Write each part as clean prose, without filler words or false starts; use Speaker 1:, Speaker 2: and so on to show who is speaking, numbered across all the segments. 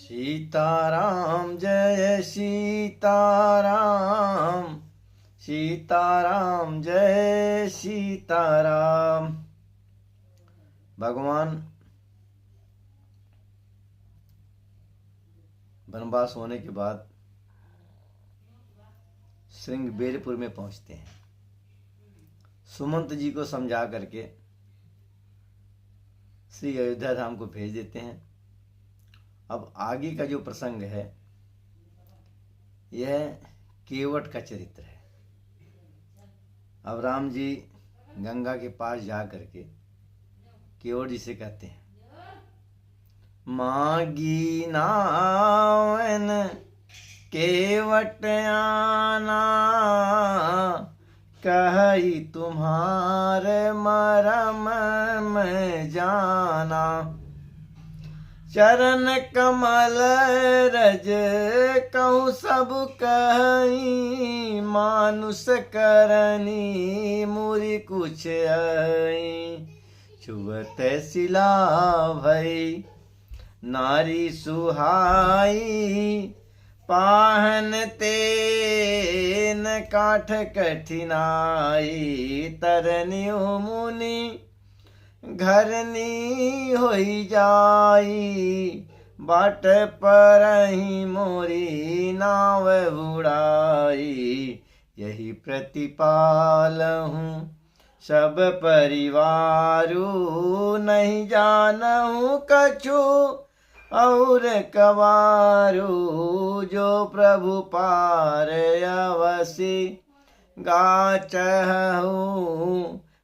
Speaker 1: सीताराम जय सीताराम, सीताराम जय सीताराम। भगवान वनवास होने के बाद श्रृंगबेरपुर में पहुंचते हैं। सुमंत जी को समझा करके श्री अयोध्या धाम को भेज देते हैं। अब आगे का जो प्रसंग है यह केवट का चरित्र है। अब राम जी गंगा के पास जा करके केवट जी से कहते हैं, मागी नावन केवट आना, कही तुम्हारे मरम में जाना। चरण कमल रज कहूँ सब कहीं, मानुष करनी मुरी कुछ आई। छुअत शिला भई नारी सुहाई, पाहन तेन काठ कठिनाई। तरनियो मुनि घरनी होई जाई, बाट पर ही मोरी नाव बुड़ाई। यही प्रतिपाल हूँ सब परिवारू, नहीं जानहूँ कछु और कवारू। जो प्रभु पार अवसी गाचहूँ,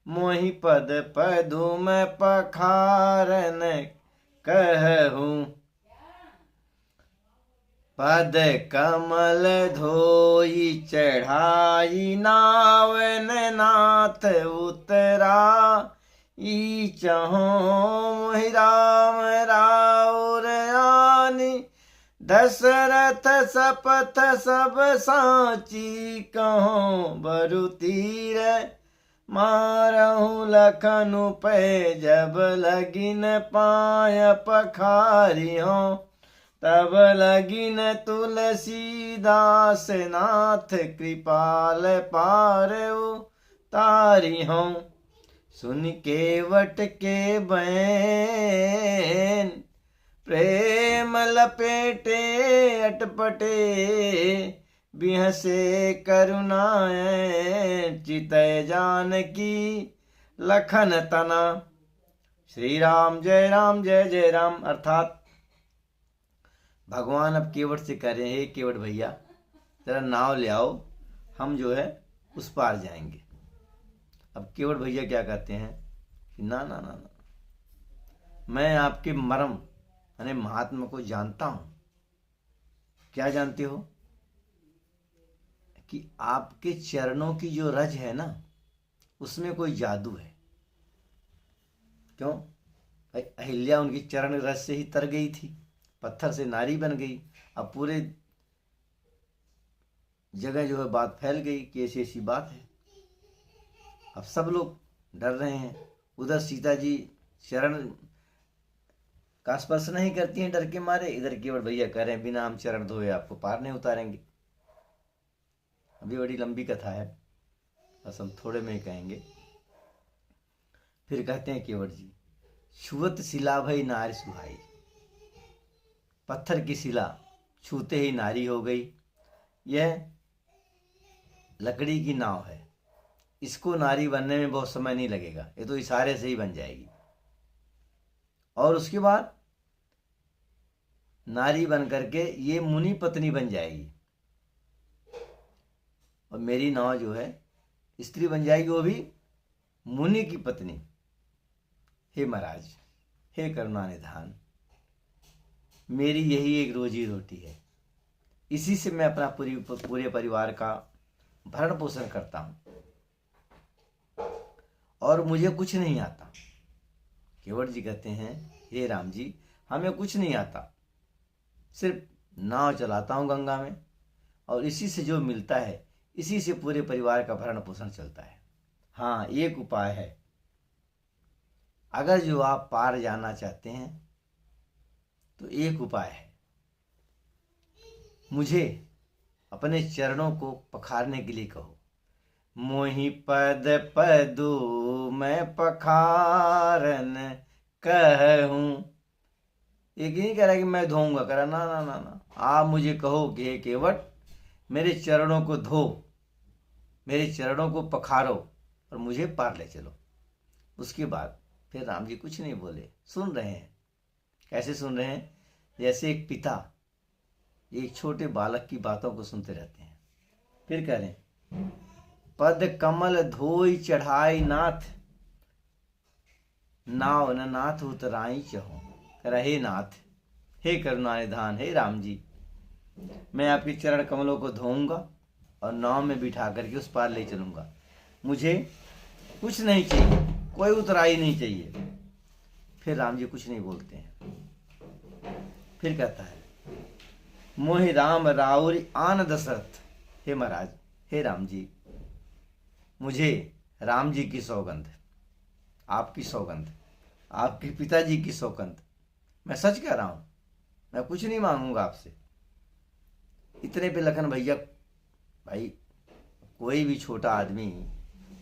Speaker 1: मोहि पद पदुम पखारन कहूँ। पद कमल धोई चढ़ाई, नावन नाथ उतरा। ई चहो मोहि राम राउर आनी, दशरथ सपथ सब साची कहो। बरु तीर मारहूँ लखनु पे, जब लगिन पाय पखारियो। तब लगिन तुलसीदास नाथ, कृपाल पार तारियो। सुन केवट के बैन, प्रेम लपेटे अटपटे। बिहसे करुणाएं चितय जानकी, लखन तना। श्री राम जय जय राम। अर्थात भगवान अब केवट से कह रहे हैं, केवट भैया जरा नाव ले आओ, हम जो है उस पार जाएंगे। अब केवट भैया क्या कहते हैं कि ना ना ना ना, मैं आपके मर्म यानी महात्मा को जानता हूं। क्या जानते हो? कि आपके चरणों की जो रज है ना, उसमें कोई जादू है। क्यों? भाई अहिल्या उनकी चरण रज से ही तर गई थी, पत्थर से नारी बन गई। अब पूरे जगह जो है बात फैल गई कि ऐसी ऐसी बात है। अब सब लोग डर रहे हैं। उधर सीता जी चरण का स्पर्श नहीं करती हैं डर के मारे, इधर केवट भैया कह रहे हैं बिना हम चरण धोए आपको पार नहीं उतारेंगे। अभी बड़ी लंबी कथा है, बस हम थोड़े में ही कहेंगे। फिर कहते हैं केवट जी, छुअत शिला भई नारी सुहाई। पत्थर की शिला छूते ही नारी हो गई। यह लकड़ी की नाव है, इसको नारी बनने में बहुत समय नहीं लगेगा, ये तो इशारे से ही बन जाएगी। और उसके बाद नारी बन करके ये मुनि पत्नी बन जाएगी, और मेरी नाव जो है स्त्री बन जाएगी, वो भी मुनि की पत्नी। हे महाराज, हे करुणा निधान, मेरी यही एक रोजी रोटी है, इसी से मैं अपना पूरे परिवार का भरण पोषण करता हूं, और मुझे कुछ नहीं आता। केवट जी कहते हैं, हे राम जी, हमें कुछ नहीं आता, सिर्फ नाव चलाता हूं गंगा में, और इसी से जो मिलता है इसी से पूरे परिवार का भरण पोषण चलता है। हाँ, एक उपाय है, अगर जो आप पार जाना चाहते हैं तो एक उपाय है, मुझे अपने चरणों को पखारने के लिए कहो। मोहि पद पदु मैं पखारन कहूँ। एक नहीं कह रहा कि मैं धोऊंगा, कह रहा ना ना ना ना, आप मुझे कहो कि हे केवट मेरे चरणों को धो, मेरे चरणों को पखारो और मुझे पार ले चलो। उसके बाद फिर राम जी कुछ नहीं बोले, सुन रहे हैं। कैसे सुन रहे हैं? जैसे एक पिता एक छोटे बालक की बातों को सुनते रहते हैं। फिर कह रहे पद कमल धोई चढ़ाई नाथ, नाव न नाथ उतराई चहो। कह रहा हे नाथ, हे करुणा निधान, हे राम जी, मैं आपके चरण कमलों को धोऊंगा और नाव में बिठा करके उस पार ले चलूंगा। मुझे कुछ नहीं चाहिए, कोई उतराई नहीं चाहिए। फिर राम जी कुछ नहीं बोलते हैं। फिर कहता है मोहि राम राउरी आन दशरथ। हे महाराज, हे राम जी, मुझे राम जी की सौगंध, आपकी सौगंध, आपके पिताजी की सौगंध, मैं सच कह रहा हूँ, मैं कुछ नहीं मांगूंगा आपसे। इतने पे लखन भैया, भाई कोई भी छोटा आदमी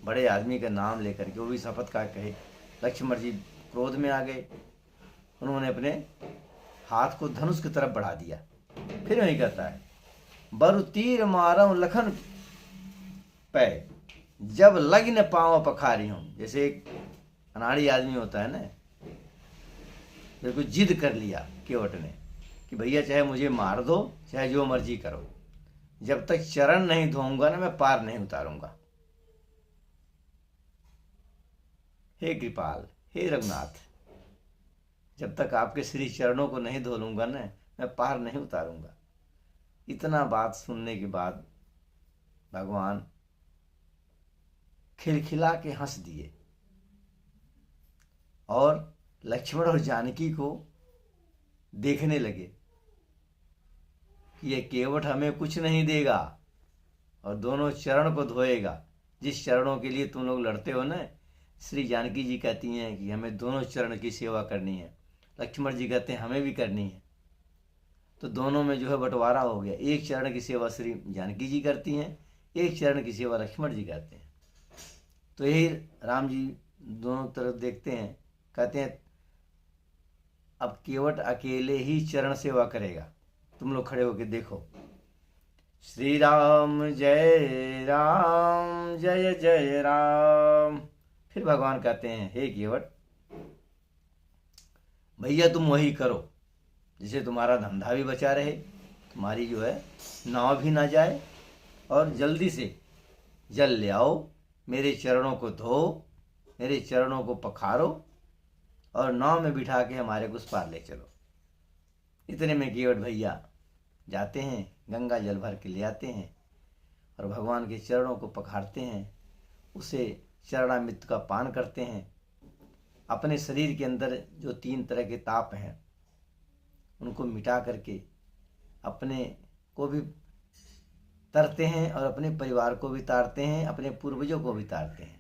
Speaker 1: बड़े आदमी का नाम लेकर के वो भी शपथ का कहे, लक्ष्मण जी क्रोध में आ गए। उन्होंने अपने हाथ को धनुष की तरफ बढ़ा दिया। फिर वही कहता है बरु तीर मारऊं लखन पै, जब लग न पाँव पखारी हूं। जैसे एक अनाड़ी आदमी होता है ना, बिल्कुल जिद कर लिया केवट ने कि भैया चाहे मुझे मार दो, चाहे जो मर्जी करो, जब तक चरण नहीं धोऊंगा ना मैं पार नहीं उतारूंगा। हे कृपाल, हे रघुनाथ, जब तक आपके श्री चरणों को नहीं धो लूंगा ना मैं पार नहीं उतारूंगा। इतना बात सुनने के बाद भगवान खिलखिला के हंस दिए और लक्ष्मण और जानकी को देखने लगे कि ये केवट हमें कुछ नहीं देगा और दोनों चरण को धोएगा। जिस चरणों के लिए तुम लोग लड़ते हो ना, श्री जानकी जी कहती हैं कि हमें दोनों चरण की सेवा करनी है, लक्ष्मण जी कहते हैं हमें भी करनी है। तो दोनों में जो है बंटवारा हो गया। एक चरण की सेवा श्री जानकी जी करती हैं, एक चरण की सेवा लक्ष्मण जी करते हैं। तो यही राम जी दोनों तरफ देखते हैं, कहते हैं अब केवट अकेले ही चरण सेवा करेगा। तुम लोग खड़े होकर देखो। श्री राम जय जय राम। फिर भगवान कहते हैं हे केवट, भैया तुम वही करो जिसे तुम्हारा धंधा भी बचा रहे, तुम्हारी जो है नाव भी ना जाए, और जल्दी से जल ले आओ, मेरे चरणों को धो, मेरे चरणों को पखारो और नाव में बिठा के हमारे को उस पार ले चलो। इतने में केवट भैया जाते हैं, गंगा जल भर के ले आते हैं और भगवान के चरणों को पखारते हैं, उसे चरणामृत का पान करते हैं। अपने शरीर के अंदर जो 3 तरह के ताप हैं उनको मिटा करके अपने को भी तरते हैं और अपने परिवार को भी तारते हैं, अपने पूर्वजों को भी तारते हैं।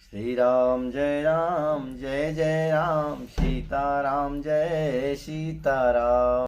Speaker 1: श्री राम जय जय राम, सीताराम जय सीताराम।